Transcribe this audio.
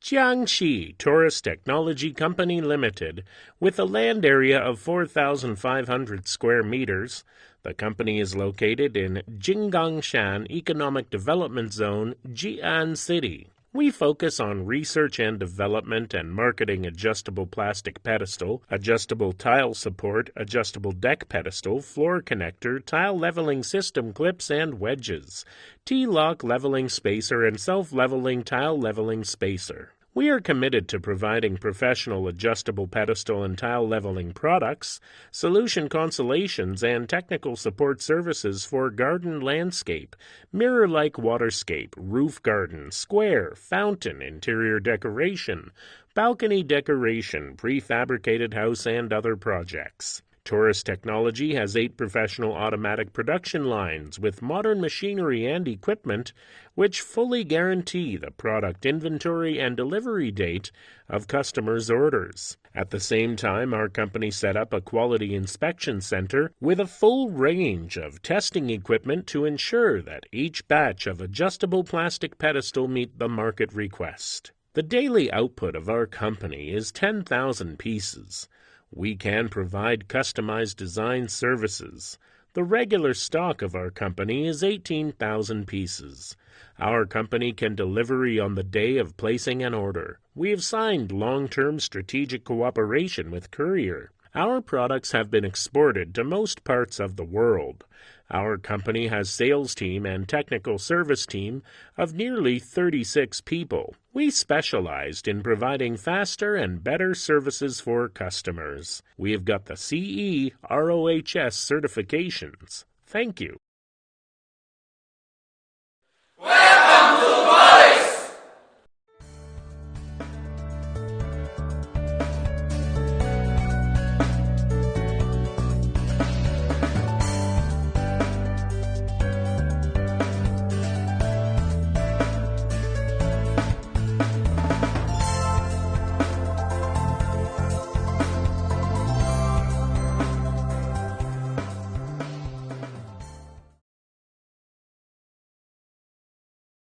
Jiangxi Taurus Technology Company Limited, with a land area of 4,500 square meters. The company is located in Jinggangshan Economic Development Zone, Jian City. We focus on research and development and marketing adjustable plastic pedestal, adjustable tile support, adjustable deck pedestal, floor connector, tile leveling system clips and wedges, T-lock leveling spacer, and self-leveling tile leveling spacer. We are committed to providing professional adjustable pedestal and tile leveling products, solution consolations, and technical support services for garden landscape, mirror-like waterscape, roof garden, square, fountain, interior decoration, balcony decoration, prefabricated house, and other projects. Taurus Technology has 8 professional automatic production lines with modern machinery and equipment which fully guarantee the product inventory and delivery date of customers' orders. At the same time, our company set up a quality inspection center with a full range of testing equipment to ensure that each batch of adjustable plastic pedestal meet the market request. The daily output of our company is 10,000 pieces. We can provide customized design services. The regular stock of our company is 18,000 pieces. Our company can delivery on the day of placing an order. We have signed long-term strategic cooperation with Courier. Our products have been exported to most parts of the world. Our company has sales team and technical service team of nearly 36 people. We specialized in providing faster and better services for customers. We have got the CE ROHS certifications. Thank you.